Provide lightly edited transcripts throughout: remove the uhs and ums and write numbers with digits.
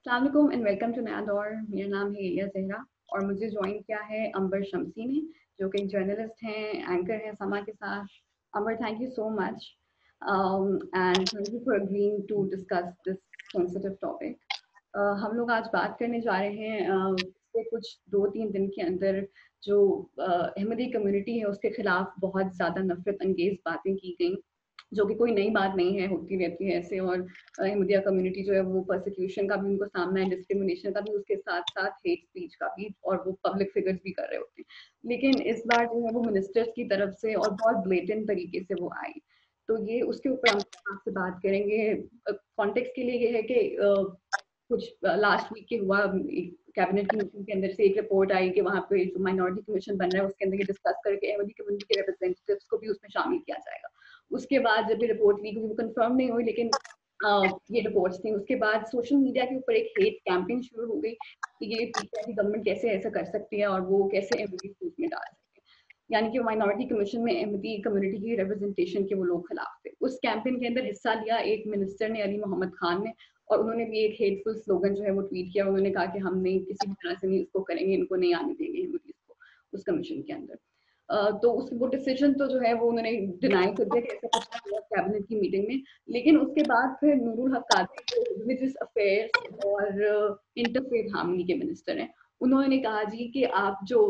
अस्सलाम वालेकुम and welcome to नया दौर। मेरा नाम है एलिया ज़हरा और मुझे ज्वाइन किया है अंबर शम्सी ने, जो कि एक जर्नलिस्ट हैं, एंकर हैं समा के साथ। Ambar, thank you so much and thank you for agreeing to discuss this sensitive topic. हम लोग आज बात करने जा रहे हैं पिछले कुछ 2-3 दिन के अंदर जो अहमदी कम्युनिटी है उसके खिलाफ बहुत ज़्यादा नफरत अंगेज बातें की गई, जो कि कोई नई बात नहीं है, होती रहती है ऐसे। और अहमदिया कम्युनिटी जो है वो परसिक्यूशन का भी उनको सामना है, डिस्क्रिमिनेशन का भी, उसके साथ साथ हेट स्पीच का भी, और वो पब्लिक फिगर्स भी कर रहे होते हैं। लेकिन इस बार जो है वो मिनिस्टर्स की तरफ से और बहुत ब्लेटेंट तरीके से वो आई, तो ये उसके ऊपर हम आपसे बात करेंगे। कॉन्टेक्स्ट के लिए ये है कि कुछ लास्ट वीक के हुआ कैबिनेट की मीटिंग के अंदर से एक रिपोर्ट आई कि वहाँ पे जो माइनॉरिटी कमीशन बन रहा है उसके अंदर ये डिस्कस करके अहमदी कम्युनिटी के रिप्रेजेंटेटिव्स को भी उसमें शामिल किया जाएगा। उसके बाद जब ये रिपोर्ट लीक हुई, वो कंफर्म नहीं हुई, लेकिन ये रिपोर्ट्स थी। उसके बाद सोशल मीडिया के ऊपर एक हेट कैंपेन शुरू हो गई कि ये पीटीआई की गवर्नमेंट कैसे ऐसा कर सकती है और वो कैसे अहमदी स्कूल में डाल सकती है। यानी कि माइनॉरिटी कमीशन में अहमदी कम्युनिटी की रिप्रेजेंटेशन के वो लोग खिलाफ थे। उस कैंपेन के अंदर हिस्सा लिया एक मिनिस्टर ने, अली मोहम्मद खान ने, और उन्होंने भी एक हेटफुल स्लोगन जो है वो ट्वीट किया। उन्होंने कहा कि हम नहीं, किसी भी तरह से नहीं इसको करेंगे, इनको नहीं आने देंगे अहमदीज को उस कमीशन के अंदर। तो उस वो डिसीजन तो जो है वो उन्होंने डिनाई कर दिया कि ऐसा कुछ नहीं हुआ कैबिनेट की मीटिंग में। लेकिन उसके बाद फिर नूरुल हक कादरी जो रिलीजियस अफेयर्स और इंटरफेथ हार्मनी के मिनिस्टर हैं, उन्होंने कहा जी कि आप जो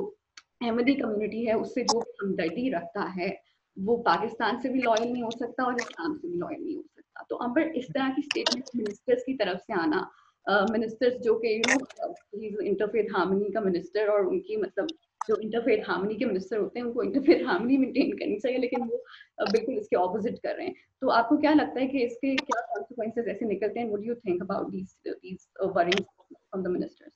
अहमदी कम्युनिटी है उससे जो हमदर्दी रखता है वो पाकिस्तान से भी लॉयल नहीं हो सकता और इस्लाम से भी लॉयल नहीं हो सकता। तो अब इस तरह की स्टेटमेंट मिनिस्टर्स की तरफ से आना, मिनिस्टर्स जो कि इंटरफेथ हार्मनी का मिनिस्टर, और उनकी मतलब जो इंटरफेथ हार्मनी के मिनिस्टर होते हैं उनको इंटरफेथ हार्मनी मेंटेन करनी चाहिए, लेकिन वो बिल्कुल इसके ऑपोजिट कर रहे हैं। तो आपको क्या लगता है कि इसके क्या कॉन्सिक्वेंसेस ऐसे निकलते हैं? What do you think about these worries from the ministers?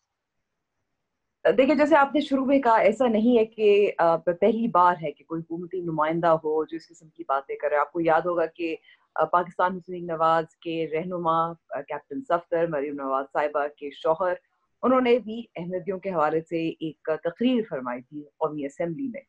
देखिए, जैसे आपने शुरू में कहा, ऐसा नहीं है कि पहली बार है कि कोई हुकूमती नुमाइंदा हो जो इस किस्म की बातें करे। आपको याद होगा कि पाकिस्तान मुस्लिम नवाज के रहनुमा कैप्टन सफ्दर, मरीम नवाज साहिबा के शौहर, उन्होंने भी अहमदियों के हवाले से एक तकरीर फरमाई थी कौमी असम्बली में।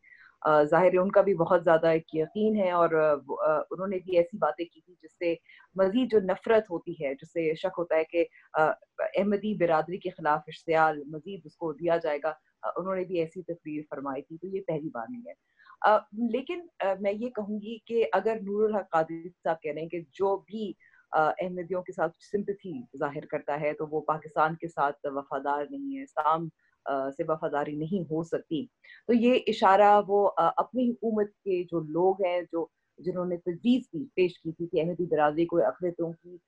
जाहिर है उनका भी बहुत ज़्यादा एक यकीन है, और उन्होंने भी ऐसी बातें की थी जिससे मजीद जो नफरत होती है, जिससे शक होता है कि अहमदी बिरादरी के खिलाफ इश्तियाल मजीद उसको दिया जाएगा, उन्होंने भी ऐसी तकरीर फरमाई थी। तो ये पहली बार नहीं है। लेकिन मैं ये कहूँगी कि अगर नूरुल हक कादरी साहब कह रहे हैं कि जो भी अहमदियों के साथ सिंपैथी जाहिर करता है तो वो पाकिस्तान के साथ वफादार नहीं है, इस्लाम से वफादारी नहीं हो सकती, तो ये इशारा वो अपनी हुकूमत के जो लोग हैं, जो जिन्होंने तजवीज़ की पेश की थी कि अहमदी बिरादरी को अक़लियतों की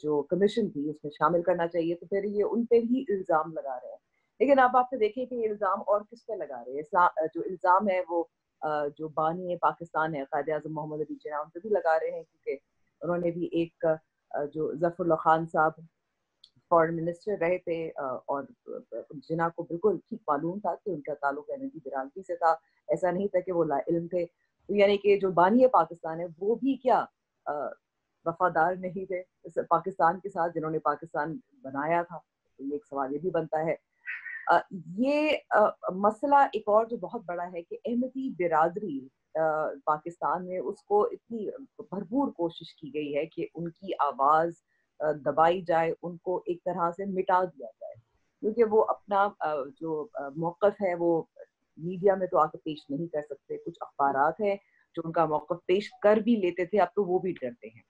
जो कमीशन थी उसमें शामिल करना चाहिए, तो फिर ये उन पे ही इल्ज़ाम लगा रहे हैं। लेकिन अब आपने देखे कि ये इल्ज़ाम और किस पे लगा रहे हैं। जो इल्ज़ाम है वो जो बानी पाकिस्तान है कायदे आज़म मोहम्मद अली जिन्ना, उन पे भी लगा रहे हैं, क्योंकि उन्होंने भी एक जो ज़फ़रुल्लाह खान साहब फॉरेन मिनिस्टर रहे थे, और जिन्ना को बिल्कुल ठीक मालूम था कि उनका ताल्लुक अहमदी बिरादरी से था। ऐसा नहीं था कि वो लाइल्म थे। तो यानी कि जो बानी पाकिस्तान है वो भी क्या वफादार नहीं थे इस पाकिस्तान के साथ जिन्होंने पाकिस्तान बनाया था? तो ये एक सवाल ये भी बनता है। अ, ये मसला एक और जो बहुत बड़ा है कि अहमदी बिरादरी पाकिस्तान में, उसको इतनी भरपूर कोशिश की गई है कि उनकी आवाज़ दबाई जाए, उनको एक तरह से मिटा दिया जाए, क्योंकि वो अपना जो मौक़िफ़ है वो मीडिया में तो आके पेश नहीं कर सकते। कुछ अखबारात हैं जो उनका मौक़िफ़ पेश कर भी लेते थे, अब तो वो भी डरते हैं।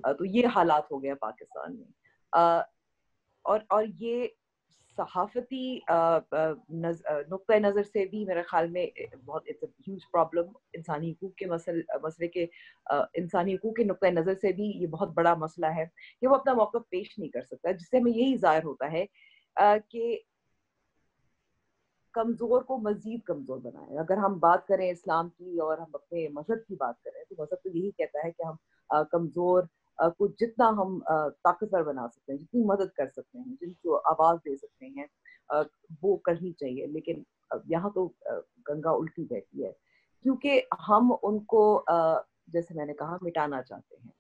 तो ये हालात हो गया पाकिस्तान में। अ, और ये सहाफ़ती नुक्ते नज़र से भी मेरे ख़्याल में बहुत इट्स अ ह्यूज प्रॉब्लम। इंसानी हकूक़ के मसले के इंसानी हकूक़ के नुक्ते नज़र से भी ये बहुत बड़ा मसला है कि वो अपना मौक़िफ़ पेश नहीं कर सकता, जिससे हमें यही ज़ाहिर होता है कि कमज़ोर को मज़ीद कमज़ोर बनाए। अगर हम बात करें इस्लाम की और हम अपने मज़हब की बात करें, तो मज़हब तो यही कहता है कि हम कमज़ोर को जितना हम ताकतवर बना सकते हैं, जितनी मदद कर सकते हैं, जिनको आवाज़ दे सकते हैं, अ, वो करनी चाहिए। लेकिन यहाँ तो गंगा उल्टी बहती है, क्योंकि हम उनको जैसे मैंने कहा मिटाना चाहते हैं।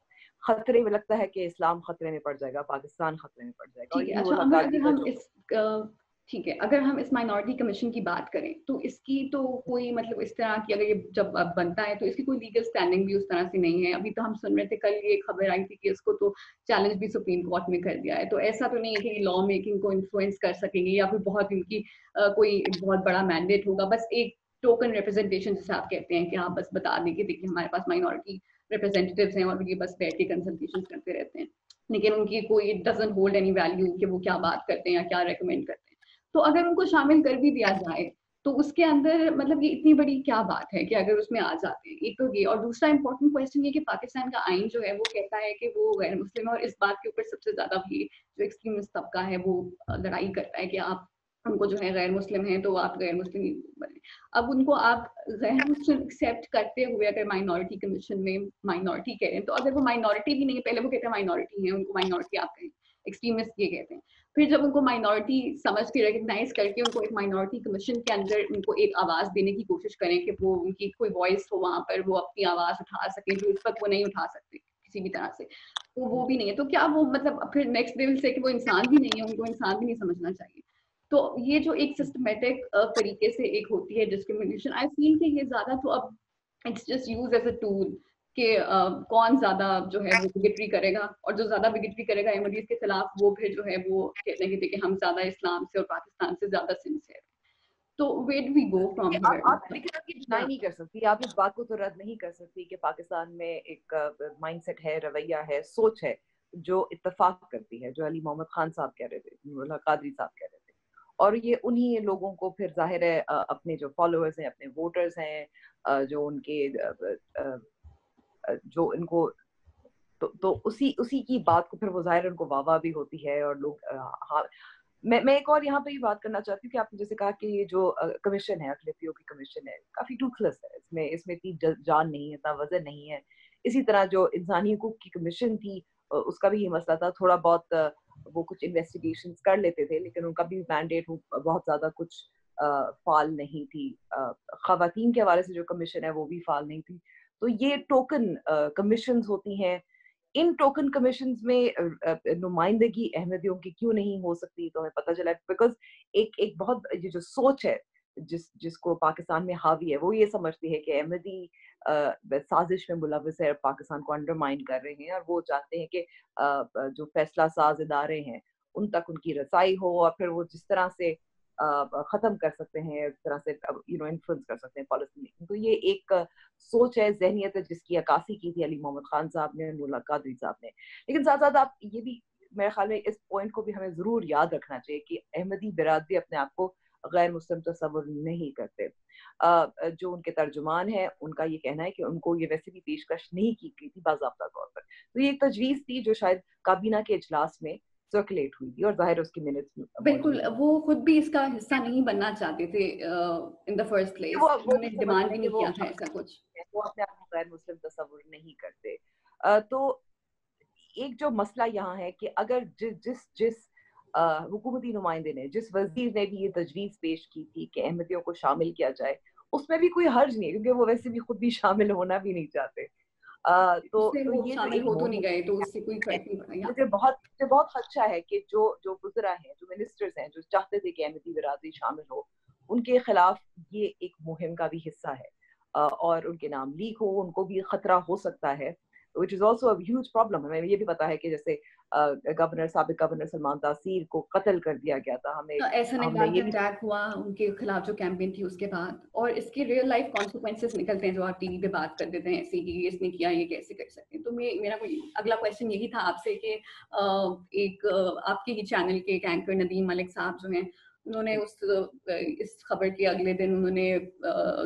खतरे में लगता है कि इस्लाम खतरे में पड़ जाएगा, पाकिस्तान खतरे में पड़ जाएगा, और ठीक ये है। अच्छा नूरुल हक अमर, कादरी अगर का हम जो इस ठीक है, अगर हम इस माइनॉरिटी कमीशन की बात करें तो तो इसकी तो कोई मतलब इस तरह की अगर ये जब बनता है तो इसकी कोई लीगल स्टैंडिंग भी उस तरह से नहीं है। अभी तो हम सुन रहे थे, कल ये खबर आई थी कि इसको तो चैलेंज भी सुप्रीम कोर्ट में कर दिया है। तो ऐसा तो नहीं है कि लॉ मेकिंग को इन्फ्लुएंस कर सकेंगे या फिर बहुत इनकी कोई बहुत बड़ा मैंडेट होगा। बस एक टोकन रिप्रेजेंटेशन जिसे आप कहते हैं कि आप बस बता दें कि देखिए हमारे पास माइनॉरिटी रिप्रेजेंटेटिव्स हैं और ये बस बैठ के कंसल्टेशन करते रहते हैं, लेकिन उनकी कोई it doesn't hold any value कि वो क्या बात करते हैं या क्या रेकमेंड करते हैं। तो अगर उनको शामिल कर भी दिया जाए तो उसके अंदर मतलब ये इतनी बड़ी क्या बात है कि अगर उसमें आ जाते हैं। एक तो ये, और दूसरा इंपॉर्टेंट क्वेश्चन ये कि पाकिस्तान का आइन जो है वो कहता है कि वो गैर मुस्लिम है, और इस बात के ऊपर सबसे ज्यादा भी जो एक्सट्रीमिस्ट तबका है वो लड़ाई करता है कि आप उनको जो है गैर मुस्लिम है तो आप गैर मुस्लिम बने। अब उनको आप गैर मुस्लिम एक्सेप्ट करते हुए अगर माइनॉरिटी कमीशन में माइनॉरिटी कह रहे हैं, तो अगर वो माइनॉरिटी भी नहीं है, पहले वो कहते हैं माइनॉरिटी है, उनको माइनॉरिटी आप कहें, एक्सट्रीमिस्ट ये कहते हैं। फिर जब उनको माइनॉरिटी समझ के रिकग्नाइज करके उनको एक माइनॉरिटी कमीशन के अंदर उनको एक आवाज देने की कोशिश करें कि वो उनकी कोई वॉइस हो वहां पर, वो अपनी आवाज उठा सके जो इस वक्त वो नहीं उठा सकते किसी भी तरह से, तो वो भी नहीं है। तो क्या वो मतलब फिर नेक्स्ट लेवल से कि वो इंसान भी नहीं है, उनको इंसान भी नहीं समझना चाहिए। तो ये जो एक सिस्टमेटिक तरीके से एक होती है डिस्क्रिमिनेशन, आई फील कि ये ज्यादा तो अब it's just use as a tool कि कौन ज्यादा जो है वो बिगेटरी करेगा, और जो ज्यादा बिगेटरी करेगा अहमदीज के खिलाफ वो फिर जो है वो कहते हैं कि हम ज्यादा इस्लाम से और पाकिस्तान से ज्यादा सिंसियर। तो where do we go from आप हियर? लेकिन आप ये डिनाई नहीं कर सकती, आप इस बात को तो रद्द नहीं कर सकती कि पाकिस्तान में एक माइंडसेट है, रवैया है, सोच है जो इत्तेफाक करती है, जो अली मोहम्मद खान साहब कह रहे थे, मुल्ला कादरी साहब कह रहे थे। और ये उन्हीं लोगों को फिर जाहिर है अपने जो फॉलोअर्स हैं, अपने वोटर्स हैं, जो उनके जो इनको तो उसी उसी की बात को फिर वो जाहिर उनको वाह वाह भी होती है और लोग हाँ। मैं एक और यहाँ पे ये बात करना चाहती हूँ कि आपने जैसे कहा कि ये जो कमीशन है, अखिलेतियों की कमीशन है, काफी टूथलेस है, इसमें इसमें इतनी जान नहीं है, इतना वजन नहीं है। इसी तरह जो इंसानी हकूक की कमीशन थी उसका भी ये मसला था, थोड़ा बहुत वो कुछ इन्वेस्टिगेशन कर लेते थे, लेकिन उनका भी मैंडेट बहुत ज्यादा कुछ फाल नहीं थी। खवातीन के हवाले से जो कमीशन है वो भी फाल नहीं थी। तो ये टोकन कमीशन होती हैं, इन टोकन कमीशंस में नुमाइंदगी अहमदियों की क्यों नहीं हो सकती, तो हमें पता चला बिकॉज एक एक बहुत ये जो सोच है जिसको पाकिस्तान में हावी है, वो ये समझती है कि अहमदी साजिश में मुलविस है, पाकिस्तान को अंडरमाइन कर रहे हैं, और वो चाहते हैं कि जो फैसला साज इदारे हैं उन तक उनकी रसाई हो, और फिर वो जिस तरह से खत्म कर सकते हैं, इस तरह से इन्फ्लुएंस कर सकते हैं पॉलिसी मेकिंग। तो ये एक सोच है, जहनियत है, जिसकी अक्कासी की थी अली मोहम्मद खान साहब ने, मुल्ला कादरी साहब ने। लेकिन साथ साथ आप ये भी, मेरे ख्याल में इस पॉइंट को भी हमें जरूर याद रखना चाहिए कि अहमदी बिरादरी अपने आप को गैर मुस्लिम तस्वुर नहीं करते। जो उनके तर्जुमान है उनका ये कहना है कि उनको ये वैसे भी पेशकश नहीं की गई थी बाज़ाब्ता तौर पर। तो ये एक तजवीज़ थी जो शायद काबीना के इजलास में सर्कुलेट हुई थी, और जाहिर उसकी मिनट्स बिल्कुल, मौजूद हैं। वो खुद भी इसका हिस्सा नहीं बनना चाहते थे इन द फर्स्ट प्लेस, वो उन्होंने भी समझ डिमांड रहे भी हैं कि नहीं किया था ऐसा कुछ। वो अपने आप को गैर मुस्लिम तस्वुर नहीं करते। तो एक जो मसला यहाँ है कि अगर जिस जिस जिस हुकूमती नुमाइंदे ने, जिस वजीर ने भी ये तजवीज़ पेश की थी कि अहमदियों को शामिल किया जाए, उसमें भी कोई हर्ज नहीं है, क्योंकि वो वैसे भी खुद भी शामिल होना भी नहीं चाहते। उससे तो वो ये जो शामिल एक हो तो नहीं मोमेंट गए तो उससे कोई है, फर्क नहीं पड़ा। या मुझे बहुत खदशा है कि जो जो गुजरा है, जो मिनिस्टर्स हैं, जो चाहते थे कि अहमदी बिरादरी शामिल हो, उनके खिलाफ ये एक मुहिम का भी हिस्सा है, और उनके नाम लीक हो, उनको भी खतरा हो सकता है, which is also huge problem. हमें ये भी पता है कि जैसे साबिक गवर्नर सलमान तासीर को कत्ल कर दिया गया था, हमें ऐसा हमने निकाल ये के भी अटैक हुआ उनके खिलाफ जो कैंपेन थी उसके बाद, और इसके रियल लाइफ कॉन्सिक्वेंसेस निकलते हैं जो आप टीवी पे बात कर देते हैं ऐसे कि इसने किया, ये कैसे कर सकते हैं। तो मेरा कोई अगला क्वेश्चन यही था आपसे कि एक आपके ही चैनल के एक एंकर नदीम मलिक साहब जो हैं, उन्होंने इस खबर के अगले दिन उन्होंने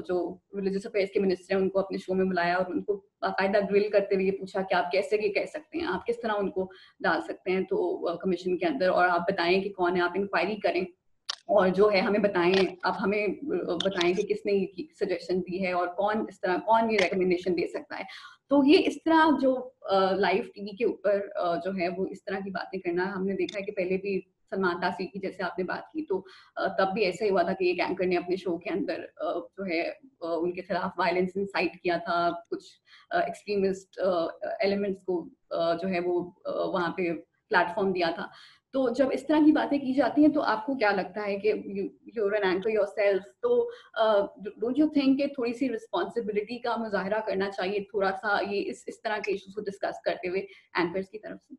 जो रिलीजियस अफेयर्स के मिनिस्टर हैं उनको अपने शो में बुलाया और उनको बाकायदा ग्रिल करते हुए पूछा कि आप कैसे ये कह सकते हैं, आप किस तरह उनको डाल सकते हैं तो कमीशन के अंदर, और आप बताएं कि कौन है, आप इंक्वायरी करें और जो है हमें बताएं, आप हमें बताएं कि किसने ये सजेशन दी है और कौन इस तरह कौन ये रिकमेंडेशन दे सकता है। तो ये इस तरह जो लाइव टीवी के ऊपर जो है वो इस तरह की बातें करना हमने देखा है कि पहले भी सलमान तासीर की जैसे आपने बात की तो तब भी ऐसा ही हुआ था कि एक एंकर ने अपने शो के अंदर जो है उनके खिलाफ वायलेंस इंसाइट किया था, कुछ एक्सट्रीमिस्ट एलिमेंट्स को जो है वो वहाँ पे प्लेटफॉर्म दिया था। तो जब इस तरह की बातें की जाती हैं तो आपको क्या लगता है कि you are an anchor yourself, तो डोंट यू थिंक कि थोड़ी सी रिस्पॉन्सिबिलिटी का मुजाहरा करना चाहिए थोड़ा सा ये इस तरह के इश्यूज को डिस्कस करते हुए एंकर्स की तरफ से?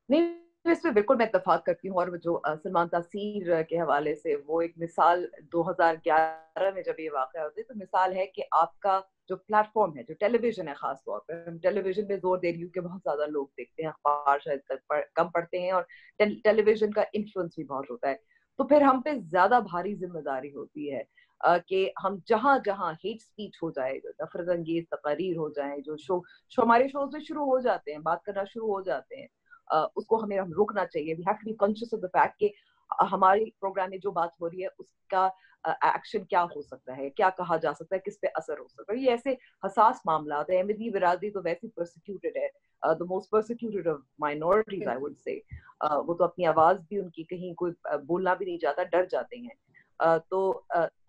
नहीं, इसमें बिल्कुल मैं इत्तेफाक करती हूँ। और जो सलमान तासीर के हवाले से वो एक मिसाल 2011 में जब ये वाक़या होती है तो मिसाल है कि आपका जो प्लेटफॉर्म है, जो टेलीविजन है, खास तौर पर हम टेलीविजन पे जोर दे रही हूँ कि बहुत ज्यादा लोग देखते हैं, अखबार शायद कम पढ़ते हैं, और टेलीविजन का इन्फ्लुएंस भी बहुत होता है। तो फिर हम पे ज्यादा भारी जिम्मेदारी होती है कि हम जहां जहां हेट स्पीच हो जाए, नफरत अंगेज तकारीर हो जाए, जो शो हमारे शोज में शुरू हो जाते हैं, बात करना शुरू हो जाते हैं, उसको हमें हम रोकना चाहिए। We have to be conscious of the fact कि हमारे प्रोग्राम में जो बात हो रही है उसका एक्शन क्या हो सकता है, क्या कहा जा सकता है, किस पे असर हो सकता है। ये ऐसे हसास मामला है। अहमदी बिरादरी तो वैसे प्रोसिक्यूटेड है, the most prosecuted of minorities I would say. वो तो अपनी आवाज भी उनकी कहीं कोई बोलना भी नहीं चाहता, डर जाते हैं।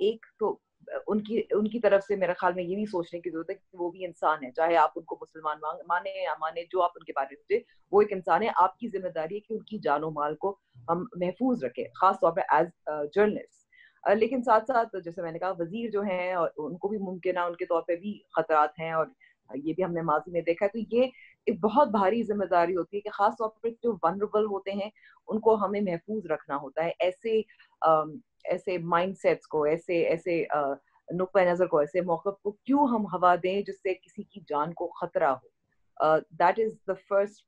एक तो उनकी उनकी तरफ से मेरे ख्याल में ये भी सोचने की जरूरत है कि वो भी इंसान है, चाहे आप उनको मुसलमान माने या माने, जो आप उनके बारे में सोचे, वो एक इंसान है। आपकी जिम्मेदारी है कि उनकी जानो माल को हम महफूज रखें, खास तौर पर एज जर्नलिस्ट। लेकिन साथ साथ जैसे मैंने कहा, वजीर जो हैं और उनको भी मुमकिन है उनके तौर पे भी खतरात हैं, और ये भी हमने माजी में देखा है। तो ये एक बहुत भारी जिम्मेदारी होती है कि खास तौर पर जो वनरेबल होते हैं उनको हमें महफूज रखना होता है। ऐसे माइंडसेट्स को, ऐसे ऐसे नुक्ता नजर को, ऐसे मौक़िफ़ को क्यों हम हवा दें जिससे किसी की जान को खतरा हो। That is the first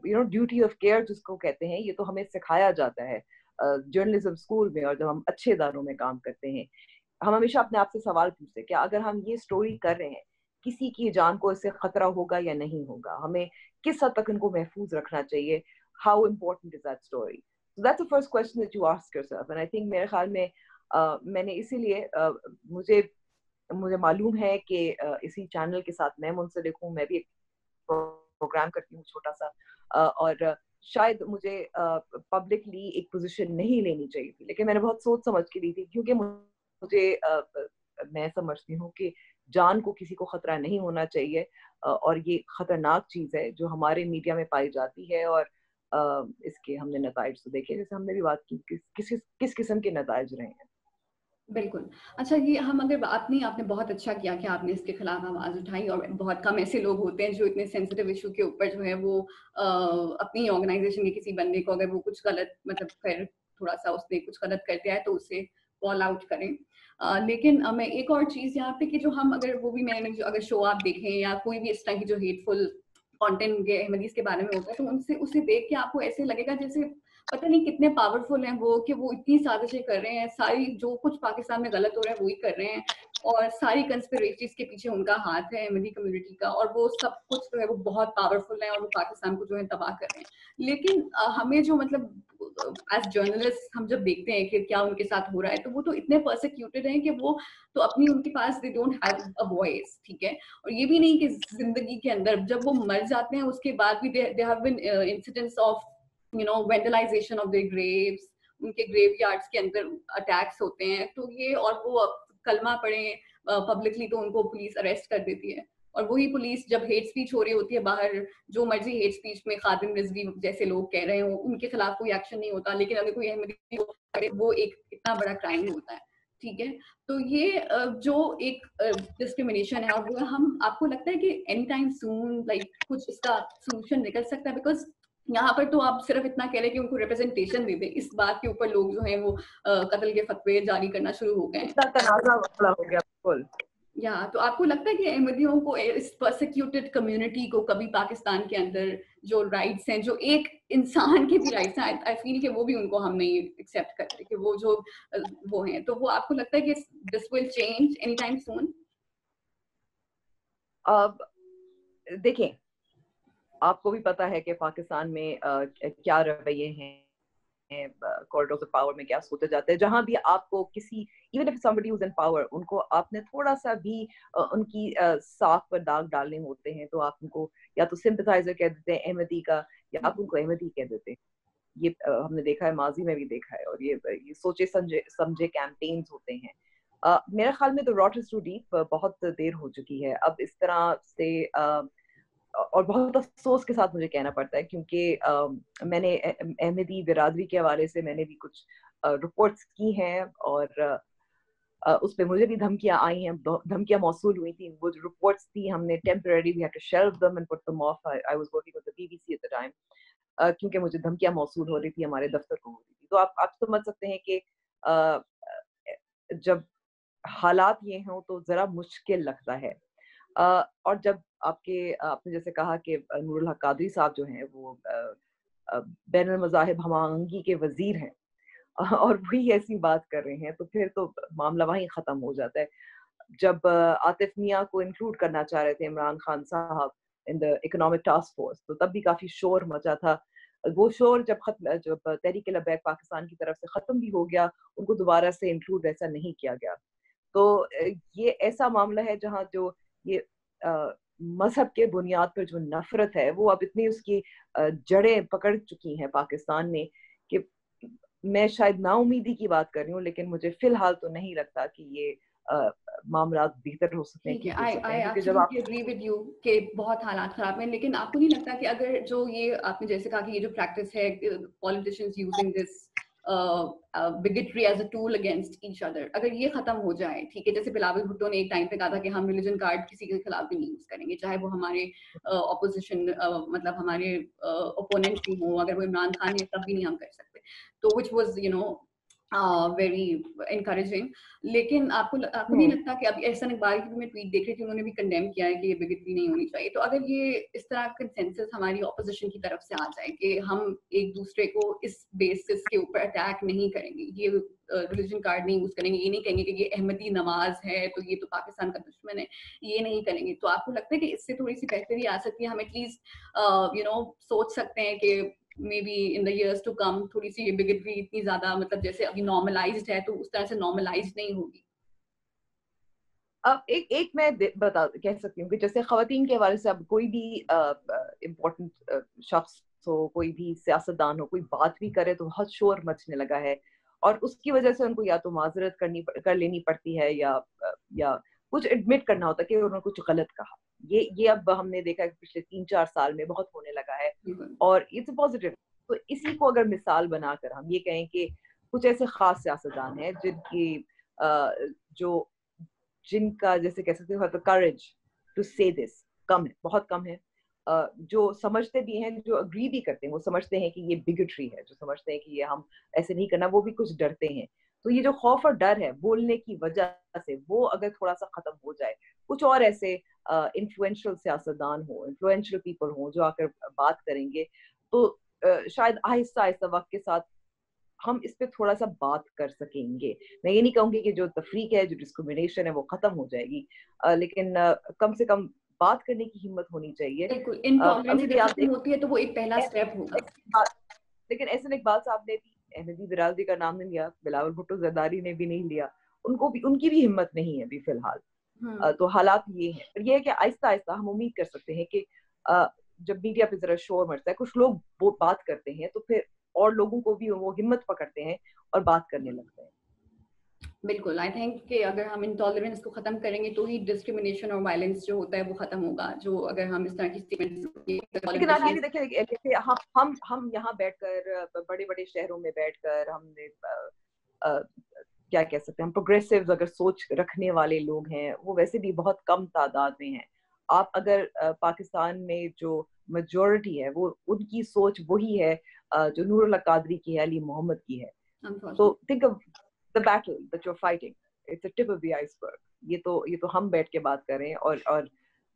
duty of care जिसको कहते हैं। ये तो हमें सिखाया जाता है जर्नलिज्म स्कूल में, और जब हम अच्छे इदारों में काम करते हैं हम हमेशा अपने आप से सवाल पूछते हैं कि अगर हम ये स्टोरी कर रहे हैं, किसी की जान को इससे खतरा होगा या नहीं होगा, हमें किस हद तक इनको महफूज रखना चाहिए, how important is that story. So that's the first question that you ask yourself, and I think मेरे ख्याल में मैंने इसीलिए मुझे मुझे मालूम है कि इसी चैनल के साथ मैं मुंसलिक हूँ, मैं भी एक प्रोग्राम करती हूँ छोटा सा, और शायद मुझे पब्लिकली एक पोजीशन नहीं लेनी चाहिए थी, लेकिन मैंने बहुत सोच समझ के ली थी, क्योंकि मुझे मैं समझती हूँ कि जान को किसी को खतरा नहीं होना चाहिए, और ये खतरनाक चीज है जो हमारे मीडिया में पाई जाती है। और इसके हमने नताइज तो देखे, जैसे हमने भी बात की किस किस्म के नताइज रहे हैं। बिल्कुल। अच्छा, ये हम अगर बात नहीं, आपने बहुत अच्छा किया कि आपने इसके खिलाफ आवाज़ उठाई, और बहुत कम ऐसे लोग होते हैं जो इतने सेंसिटिव इश्यू के ऊपर जो है वो अपनी ऑर्गेनाइज़ेशन के किसी बंदे को अगर वो कुछ गलत मतलब कर थोड़ा-सा उसने कुछ गलत कर दिया है तो उसे कॉल आउट करें। लेकिन मैं एक और चीज़ यहाँ पे कि जो हम अगर वो भी मैंने जो अगर शो आप देखें या कोई भी इस तरह की जो हेटफुल कंटेंट के अहमदीज़ के बारे में होता है, तो उनसे उसे देख के आपको ऐसे लगेगा जैसे पता नहीं कितने पावरफुल हैं वो, कि वो इतनी साजिशें कर रहे हैं, सारी जो कुछ पाकिस्तान में गलत हो रहा है वही कर रहे हैं, और सारी कंस्पिरेसीज़ के पीछे उनका हाथ है अहमदी कम्युनिटी का, और वो सब कुछ जो है वो बहुत पावरफुल है और वो पाकिस्तान को जो है तबाह कर रहे हैं। लेकिन हमें जो मतलब एज़ जर्नलिस्ट हम जब देखते हैं कि क्या उनके साथ हो रहा है, तो वो तो इतने परसिक्यूटेड हैं कि वो तो अपनी उनके पास they don't have a voice, ठीक है? और ये भी नहीं कि ज़िंदगी के अंदर जब वो मर जाते हैं उसके बाद भी they have been incidents of vandalisation of their graves, उनके ग्रेवयार्ड्स के अंदर अटैक्स होते हैं। तो ये, और वो कलमा पढ़े पब्लिकली तो उनको पुलिस अरेस्ट कर देती है, और वही पुलिस जब हेट स्पीच हो रही होती है बाहर, जो मर्जी हेट स्पीच में खादिम रिजवी जैसे लोग कह रहे हो उनके खिलाफ कोई एक्शन नहीं होता, लेकिन अगर कोई अहमदी करे वो एक इतना बड़ा क्राइम होता है, ठीक है? तो ये जो एक डिस्क्रिमिनेशन है, और वो हम आपको लगता है कि एनी टाइम सून लाइक कुछ इसका सोल्यूशन निकल सकता है? बिकॉज यहाँ पर तो आप सिर्फ इतना कह रहे हैं कि उनको रिप्रेजेंटेशन दे दें, इस बात के ऊपर लोग जो हैं वो कत्ल के फतवे जारी करना शुरू हो गए हैं। इतना तनाजा वाला हो गया बिल्कुल। या तो आपको लगता है कि अहमदियों को, इस परसिक्यूटेड कम्युनिटी को कभी पाकिस्तान के अंदर जो राइट्स हैं, जो एक इंसान के भी राइट्स हैं, आई फील कि वो भी उनको हम नहीं एक्सेप्ट करते कि वो जो वो हैं, तो वो आपको लगता है कि this will change any time soon? अब देखें, आपको भी पता है कि पाकिस्तान में क्या रवैये हैं, कॉरिडोर्स ऑफ पावर में क्या सोचा जाता है। जहां भी आपको किसी, even if somebody is in power, उनको आपने थोड़ा सा भी उनकी साख पर दाग डालने होते हैं तो आप उनको या तो सिंपथाइजर कह देते हैं अहमदी का, या आप उनको अहमदी कह देते हैं। ये हमने देखा है, माजी में भी देखा है, और ये सोचे समझे समझे कैंपेन्स होते हैं। मेरे ख्याल में तो रॉट इज टू डीप, बहुत देर हो चुकी है अब इस तरह से और बहुत अफसोस के साथ मुझे कहना पड़ता है, क्योंकि मैंने अहमदी बिरादरी के हवाले से मैंने भी कुछ रिपोर्ट्स की हैं, और उस पे मुझे भी धमकियां आई हैं, धमकियां मौसूल हुई थी। वो जो रिपोर्ट्स थी हमने temporary we had to shelf them and put them off. I was working with the BBC at the time, क्योंकि मुझे धमकियां मौसूल हो रही थी, हमारे दफ्तर को हो रही थी। तो आप समझ सकते हैं कि जब हालात ये हों तो जरा मुश्किल लगता है। और जब आपने जैसे कहा कि नूरुल हक कादरी साहब जो हैं वो बैनुल मज़ाहिब हमांगी के वजीर हैं, और वही ऐसी बात कर रहे हैं, तो फिर तो मामला वहीं खत्म हो जाता है। जब आतिफ मियां को इंक्लूड करना चाह रहे थे इमरान खान साहब in the economic task force, तो तब भी काफी शोर मचा था। वो शोर जब तहरीक लबैक पाकिस्तान की तरफ से खत्म भी हो गया, उनको दोबारा से इंक्लूड ऐसा नहीं किया गया। तो ये ऐसा मामला है जहाँ जो ये मजहब के बुनियाद पर जो नफरत है वो अब इतनी उसकी जड़ें पकड़ चुकी हैं पाकिस्तान में, कि मैं शायद नाउमीदी की बात कर रही हूँ, लेकिन मुझे फिलहाल तो नहीं लगता कि ये मामला बेहतर हो सकते हैं, ठीक है, ठीक हो सकते आई हैं, क्योंकि जब आप एब्सोल्युटली एग्री विद यू कि बहुत हालात खराब हैं, लेकिन आपको नहीं लगता कि अगर जो ये आपने जैसे कहा कि ये जो प्रैक्टिस है politicians using this bigotry as a tool against each other, अगर ये खत्म हो जाए, ठीक है, जैसे बिलावल भुट्टो ने एक टाइम पे कहा था कि हम रिलीजन कार्ड किसी के खिलाफ भी नहीं यूज करेंगे, चाहे वो हमारे ऑपोजिशन मतलब हमारे ओपोनेंट भी हो, अगर वो इमरान खान है तब भी नहीं हम कर सकते, तो विच वाज वेरी इनकरेजिंग। लेकिन आपको नहीं लगता कि अब एहसन इकबाल की भी मैं ट्वीट देख रही थी, उन्होंने भी कंडेम किया है कि ये बिगेटरी नहीं होनी चाहिए, तो अगर ये इस तरह कंसेंसस हमारी ऑपोजिशन की तरफ से आ जाए कि हम एक दूसरे को इस बेसिस के ऊपर अटैक नहीं करेंगे, ये रिलीजन कार्ड नहीं यूज करेंगे, ये नहीं कहेंगे कि ये अहमदी नमाज है तो ये तो पाकिस्तान का दुश्मन है, ये नहीं करेंगे, तो आपको लगता है कि इससे थोड़ी सी बेहतरी आ सकती है? हम एटलीस्ट सोच सकते हैं कि maybe in the years to come थोड़ी सी बिगेटरी इतनी ज्यादा मतलब जैसे अभी नॉर्मलाइज्ड है तो उस तरह से नॉर्मलाइज्ड नहीं होगी? अब एक मैं कह सकती हूँ कि जैसे खवातीन के हवाले से अब कोई भी इम्पोर्टेंट शख्स हो, कोई भी सियासतदान हो, कोई बात भी करे तो बहुत शोर मचने लगा है, और उसकी वजह से उनको या तो माजरत कर लेनी पड़ती है, या कुछ एडमिट करना होता है कि उन्होंने कुछ गलत कहा। ये अब हमने देखा है कि पिछले 3-4 साल में बहुत होने लगा है, और इट्स पॉजिटिव। तो इसी को अगर मिसाल बनाकर हम ये कहें कि कुछ ऐसे खास सियासतदान हैं जो जिनका जैसे कह सकते हो करेज टू से दिस कम है, बहुत कम है। जो समझते भी हैं, जो अग्री भी करते हैं, वो समझते हैं कि ये बिगेटरी है, जो समझते हैं कि ये हम ऐसे नहीं करना, वो भी कुछ डरते हैं। तो ये जो खौफ और डर है बोलने की वजह से, वो अगर थोड़ा सा खत्म हो जाए, कुछ और ऐसे इन्फ्लुएंशियल सियासतदान हो, इन्फ्लुएंशियल पीपल हो जो आकर बात करेंगे, तो शायद आहिस्ता आहिस्ता वक्त के साथ हम इस पे थोड़ा सा बात कर सकेंगे। मैं ये नहीं कहूंगी कि जो तफरीक है, जो डिस्क्रिमिनेशन है वो खत्म हो जाएगी, लेकिन कम से कम बात करने की हिम्मत होनी चाहिए। बिल्कुल, इनटॉलरेंस अभी भी अगर आप खत्म देख, होती है तो वो एक पहला स्टेप होगा। लेकिन एहसन इकबाल साहब ने भी अहमदी बिरादरी का नाम नहीं लिया, बिलावल भुट्टो जरदारी ने भी नहीं लिया, उनकी भी हिम्मत नहीं है अभी फिलहाल। तो हालात ये हैं, पर ये है कि आहिस्ता आहिस्ता हम उम्मीद कर सकते हैं कि जब मीडिया पे जरा शोर मचता है, कुछ लोग वो बात करते हैं, तो फिर और लोगों को भी वो हिम्मत पकड़ते हैं और बात करने लगते हैं। बिल्कुल, आई थिंक कि अगर हम इंटॉलरेंस को खत्म करेंगे तो ही डिस्क्रिमिनेशन और वायलेंस जो होता है वो खत्म होगा, जो अगर हम इस तरह की लेकिन आप ये भी स्टेटमेंट्स। देखिए, जैसे हम यहाँ बैठकर, बड़े बड़े शहरों में बैठकर हमने क्या कह सकते हैं, हम प्रोग्रेसिव अगर सोच रखने वाले लोग हैं, वो वैसे भी बहुत कम तादाद में हैं। आप अगर पाकिस्तान में जो मेजोरिटी है, वो उनकी सोच वही है जो नूरुल हक कादरी की है, अली मोहम्मद की है। तो think of the battle that you are fighting, it's a tip of the iceberg. ये तो हम बैठ के बात कर रहे हैं, और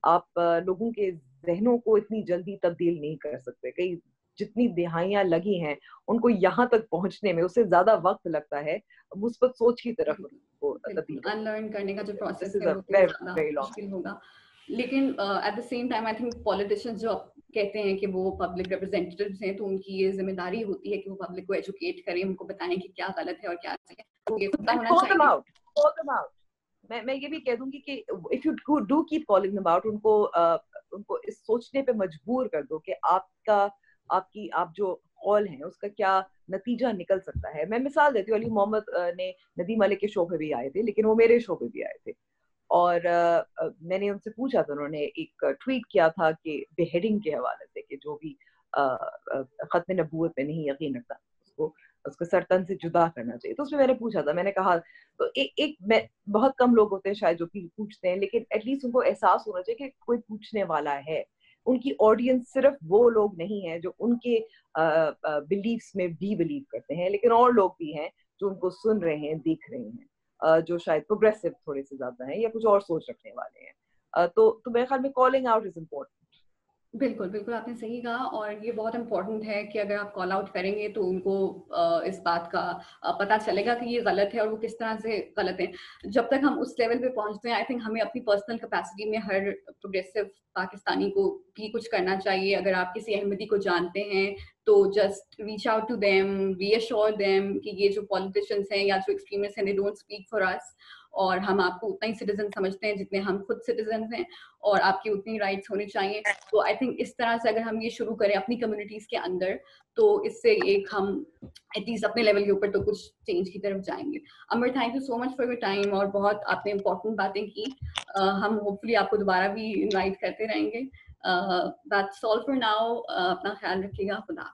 आप लोगों के जहनों को इतनी जल्दी तब्दील नहीं कर सकते। कई जितनी दिहाइयां लगी हैं, उनको यहाँ तक पहुंचने में उससे ज्यादा वक्त लगता है मुस्बत सोच की तरफ को तब्दील करने अनलर्न करने का जो में। दिस प्रोसेस इज है अ वो तो वेरी ज्यादा वेरी लॉन्ग। मुश्किल होगा। लेकिन at the same time I think politicians जो कहते हैं कि वो पब्लिक रिप्रेजेंटेटिव्स हैं, तो उनकी ये जिम्मेदारी होती है कि वो पब्लिक को एजुकेट करें, उनको बताएं कि क्या गलत है और क्या सही है, तो ये पता होना Call them चाहिए। out, call them out. मैं ये भी कह दूंगी कि if you do keep calling them out, उनको इस सोचने पे मजबूर कर दो कि आप जो कॉल है उसका क्या नतीजा निकल सकता है। मैं मिसाल देती हूँ, अली मोहम्मद ने नदीम मलिक के शो पे भी आए थे, लेकिन वो मेरे शो पे भी आए थे, और मैंने उनसे पूछा था, उन्होंने एक ट्वीट किया था कि बेहेडिंग के हवाले से कि जो भी खत्म नबूवत में नहीं यकीन रखता उसको सरतन से जुदा करना चाहिए। तो उसमें मैंने पूछा था, मैंने कहा तो मैं बहुत कम लोग होते हैं शायद जो कि पूछते हैं, लेकिन एटलीस्ट उनको एहसास होना चाहिए कि कोई पूछने वाला है। उनकी ऑडियंस सिर्फ वो लोग नहीं है जो उनके बिलीव्स में भी बिलीव करते हैं, लेकिन और लोग भी हैं जो उनको सुन रहे हैं, देख रहे हैं, जो शायद प्रोग्रेसिव थोड़े से ज्यादा हैं या कुछ और सोच रखने वाले हैं। तो मेरे ख्याल में कॉलिंग आउट इज इम्पोर्टेंट। बिल्कुल, बिल्कुल आपने सही कहा और ये बहुत इम्पोर्टेंट है कि अगर आप कॉल आउट करेंगे तो उनको इस बात का पता चलेगा कि ये गलत है और वो किस तरह से गलत है। जब तक हम उस लेवल पे पहुँचते हैं, आई थिंक हमें अपनी पर्सनल कैपेसिटी में हर प्रोग्रेसिव पाकिस्तानी को भी कुछ करना चाहिए। अगर आप किसी अहमदी को जानते हैं, तो just reach out to them, reassure them कि ये जो पॉलिटिशियंस हैं या जो एक्सट्रीमिस्ट हैं, they don't speak for us, और हम आपको उतना ही सिटीजन समझते हैं जितने हम खुद सिटीजन हैं, और आपकी उतनी राइट्स होनी चाहिए। तो आई थिंक इस तरह से अगर हम ये शुरू करें अपनी कम्युनिटीज के अंदर, तो इससे एक हम एटलीस्ट अपने लेवल के ऊपर तो कुछ चेंज की तरफ जाएंगे। Amar, thank you so much for your time और बहुत आपने इम्पोर्टेंट बातें की। हम होपफुली आपको दोबारा भी इनवाइट करते रहेंगे। That's all for now. अपना ख्याल रखिएगा। खुदा।